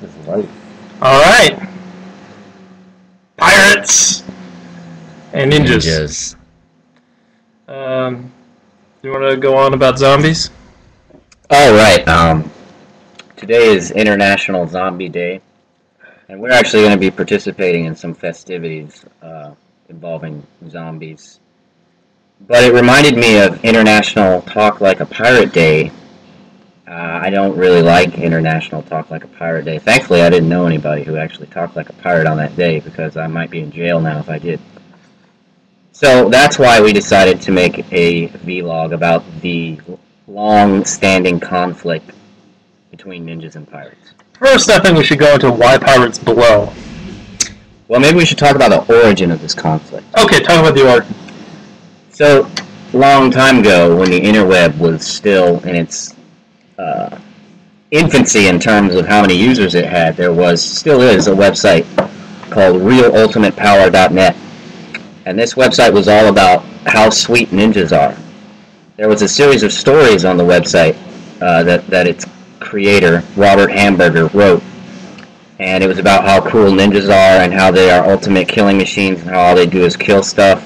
Is life. All right. Pirates and ninjas. You want to go on about zombies? All right. Today is International Zombie Day, and we're actually going to be participating in some festivities involving zombies. But it reminded me of International Talk Like a Pirate Day. I don't really like International Talk Like a Pirate Day. Thankfully, I didn't know anybody who actually talked like a pirate on that day, because I might be in jail now if I did. So that's why we decided to make a vlog about the long-standing conflict between ninjas and pirates. First, I think we should go into why pirates blow. Well, maybe we should talk about the origin of this conflict. Okay, talk about the origin. So, long time ago, when the interweb was still in its infancy in terms of how many users it had, there still is a website called realultimatepower.net. And this website was all about how sweet ninjas are. There was a series of stories on the website that its creator, Robert Hamburger, wrote. And it was about how cool ninjas are and how they are ultimate killing machines and how all they do is kill stuff.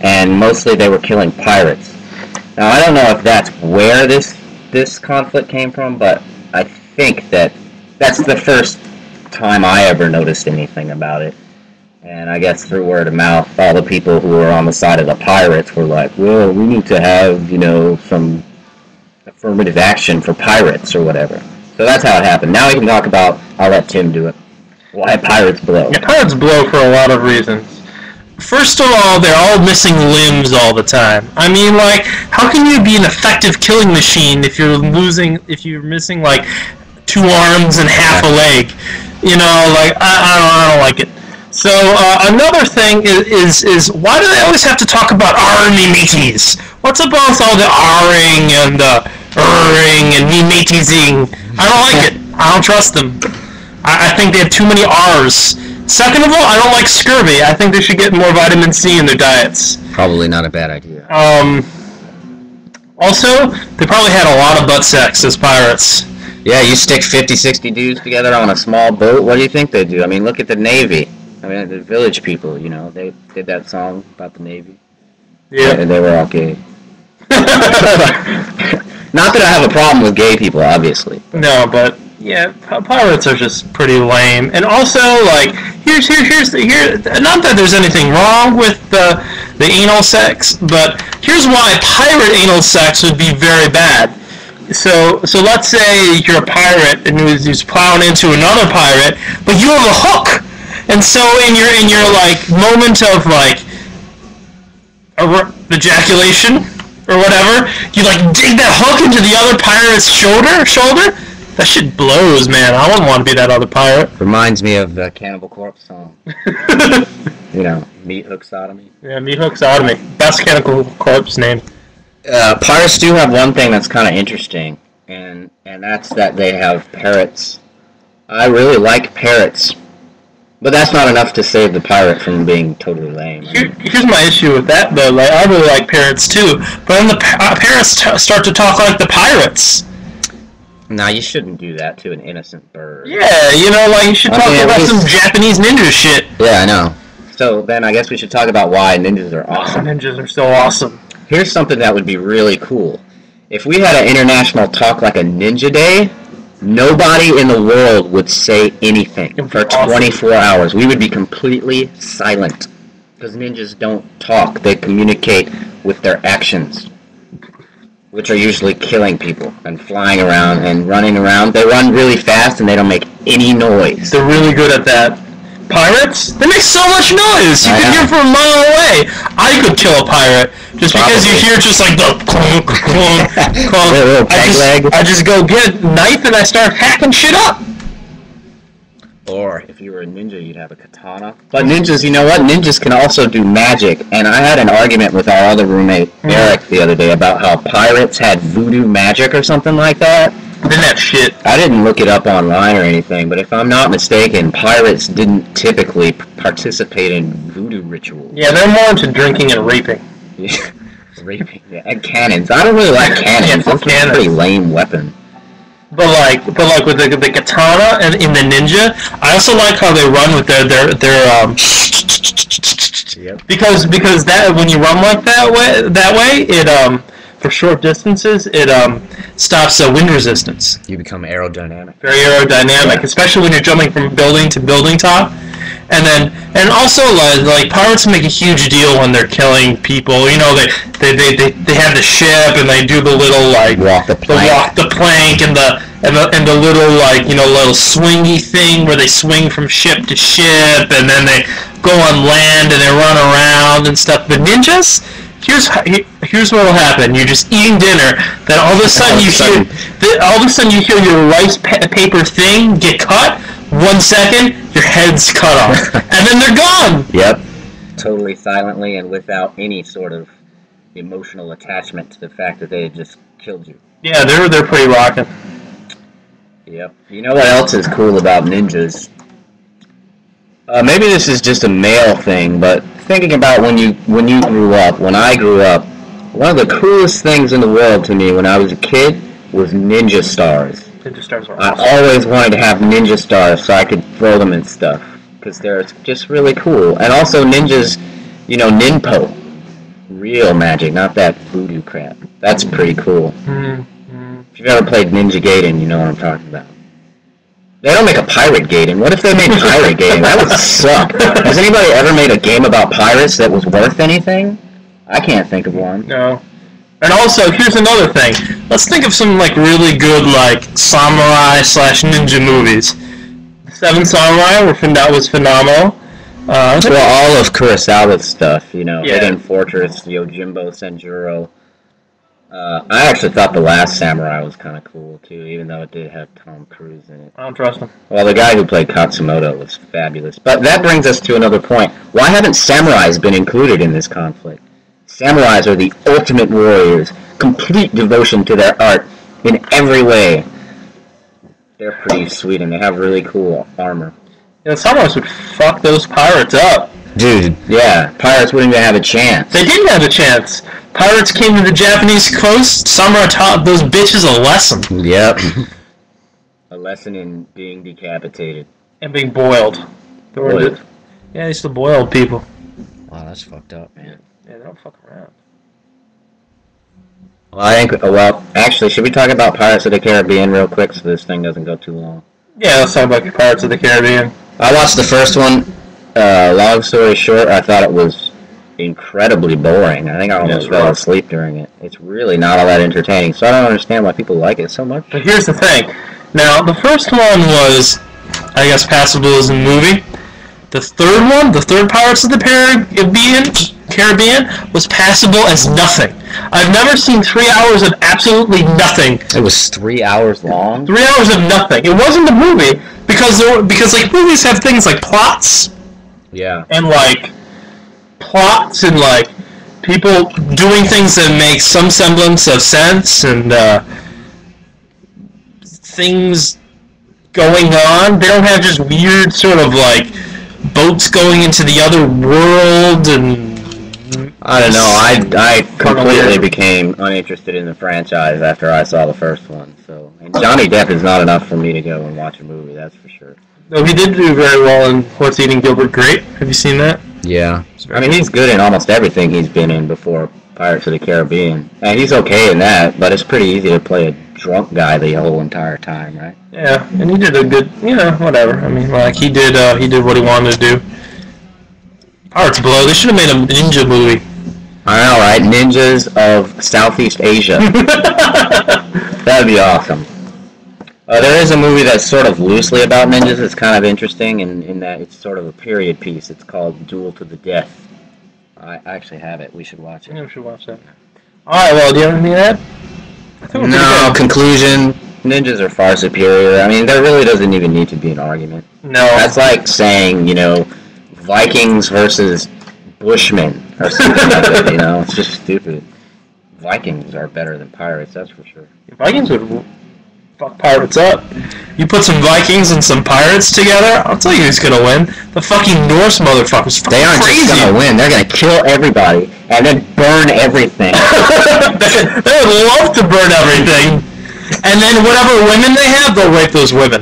And mostly they were killing pirates. Now, I don't know if that's where this conflict came from, but I think that's the first time I ever noticed anything about it. And I guess through word of mouth, all the people who were on the side of the pirates were like, well, we need to have, some affirmative action for pirates or whatever. So that's how it happened. Now we can talk about, I'll let Tim do it, why pirates blow. Yeah, pirates blow for a lot of reasons. First of all, they're all missing limbs all the time. I mean, how can you be an effective killing machine if you're missing, 2 arms and half a leg? I don't like it. So, another thing is why do they always have to talk about army mateys? What's up with all the R-ing and the R-ing and me mateysing? I don't like it. I don't trust them. I think they have too many R's. Second of all, I don't like scurvy. I think they should get more vitamin C in their diets. Probably not a bad idea. Also, they probably had a lot of butt sex as pirates. Yeah, you stick 50, 60 dudes together on a small boat, what do you think they do? I mean, look at the Navy. I mean, the village people, they did that song about the Navy. Yeah. And they were all gay. Not that I have a problem with gay people, obviously. No, but yeah, pirates are just pretty lame. And also, here's not that there's anything wrong with the anal sex, but here's why pirate anal sex would be very bad. So let's say you're a pirate and who's plowing into another pirate, but you have a hook. And so in your moment of ejaculation or whatever, you dig that hook into the other pirate's shoulder. That shit blows, man. I wouldn't want to be that other pirate. Reminds me of the Cannibal Corpse song. Meat Hook Sodomy. Yeah, Meat Hook Sodomy. Best Cannibal Corpse name. Pirates do have one thing that's kind of interesting, and that's that they have parrots. I really like parrots. But that's not enough to save the pirate from being totally lame. Here's my issue with that, though. I really like parrots, too. But then the parrots start to talk like the pirates. No, you shouldn't do that to an innocent bird. Yeah, you should talk about some Japanese ninja shit. Yeah, I know. So then I guess we should talk about why ninjas are awesome. Ninjas are so awesome. Here's something that would be really cool. If we had an International Talk Like a Ninja Day, nobody in the world would say anything for 24 hours. We would be completely silent. Because ninjas don't talk. They communicate with their actions, which are usually killing people and flying around and running around. They run really fast and they don't make any noise. They're really good at that. Pirates? They make so much noise! You can hear from a mile away. I could kill a pirate just because you hear just the clunk, clunk, clunk. I just go get a knife and I start hacking shit up. Or if you were a ninja, you'd have a katana. But ninjas, you know what? Ninjas can also do magic. And I had an argument with our other roommate, Eric, the other day about how pirates had voodoo magic or something like that. Didn't have shit. I didn't look it up online or anything, but if I'm not mistaken, pirates didn't typically participate in voodoo rituals. Yeah, they're more into drinking and raping. Raping, yeah. And cannons. I don't really like cannons. That's a pretty lame weapon. But like with the katana and in the ninja, I also like how they run with their Yep. because that when you run like that way it for short distances it stops wind resistance. You become aerodynamic. Very aerodynamic, Yeah. especially when you're jumping from building to building top. And also like pirates make a huge deal when they're killing people. You know, they have the ship and they do the little like Walk the plank and the little like, you know, little swingy thing where they swing from ship to ship and then they go on land and they run around and stuff. But ninjas, here's what will happen. You're just eating dinner, then all of a sudden you hear your rice paper thing get cut. 1 second, your head's cut off, and then they're gone. Yep. Totally silently and without any sort of emotional attachment to the fact that they had just killed you. Yeah, they're pretty rocking. Yep. You know what else is cool about ninjas? Maybe this is just a male thing, but thinking about when you grew up, when I grew up, one of the coolest things in the world to me when I was a kid was ninja stars. Ninja stars are awesome. I always wanted to have ninja stars so I could throw them and stuff, because they're just really cool. And also ninjas, you know, ninpo. Real magic, not that voodoo crap. That's pretty cool. Mm-hmm. If you've ever played Ninja Gaiden, you know what I'm talking about. They don't make a Pirate Gaiden. What if they made Pirate Gaiden? That would suck. Has anybody ever made a game about pirates that was worth anything? I can't think of one. No. And also, here's another thing. Let's think of some like really good like samurai / ninja movies. Seven Samurai that was phenomenal. Well, all of Kurosawa's stuff, you know, Yeah. Hidden Fortress, Yojimbo Senjuro. I actually thought The Last Samurai was kind of cool too, even though it did have Tom Cruise in it. I don't trust him. Well, the guy who played Katsumoto was fabulous. But that brings us to another point. Why haven't samurais been included in this conflict? Samurais are the ultimate warriors, complete devotion to their art in every way. They're pretty sweet, and they have really cool armor. You know, samurais would fuck those pirates up. Dude, yeah, pirates wouldn't even have a chance. They didn't have a chance. Pirates came to the Japanese coast. Samurai taught those bitches a lesson. Yep. A lesson in being decapitated. And being boiled. Boiled. Yeah, they used to boil people. Wow, that's fucked up, man. Yeah, they don't fuck around. Well, I think, actually, should we talk about Pirates of the Caribbean real quick so this thing doesn't go too long? Yeah, let's talk about Pirates of the Caribbean. I watched the first one. Long story short, I thought it was incredibly boring. I think I almost fell asleep during it. It's really not all that entertaining, so I don't understand why people like it so much. But here's the thing. Now, the first one was, I guess, passable as a movie. The third one, the third Pirates of the Caribbean, was passable as nothing. I've never seen 3 hours of absolutely nothing. It was 3 hours long? 3 hours of nothing. It wasn't a movie because like movies have things like plots. Yeah. And like plots and like people doing things that make some semblance of sense and things going on. They don't have just weird sort of like boats going into the other world and I don't know. I completely became uninterested in the franchise after I saw the first one. So, and Johnny Depp is not enough for me to go and watch a movie. That's for sure. Though he did do very well in What's Eating Gilbert Grape. Have you seen that? Yeah. I mean, he's good in almost everything he's been in before Pirates of the Caribbean. And he's okay in that, but it's pretty easy to play a drunk guy the whole entire time, right? Yeah, and he did a good, whatever. I mean, like, he did what he wanted to do. Pirates Below. They should have made a ninja movie. I know, right? Ninjas of Southeast Asia. That would be awesome. There is a movie that's sort of loosely about ninjas. It's kind of interesting in that it's sort of a period piece. It's called Duel to the Death. I actually have it. We should watch it. Yeah, we should watch that. Alright, well, do you have anything to add? No, conclusion. Ninjas are far superior. I mean, there really doesn't even need to be an argument. No. That's like saying, Vikings versus Bushmen or something like that, It's just stupid. Vikings are better than pirates, that's for sure. Vikings would fuck pirates up. You put some Vikings and some pirates together, I'll tell you who's gonna win. The fucking Norse motherfuckers. They aren't crazy. just gonna win, they're gonna kill everybody and then burn everything. They would love to burn everything. And then whatever women they have, they'll rape those women.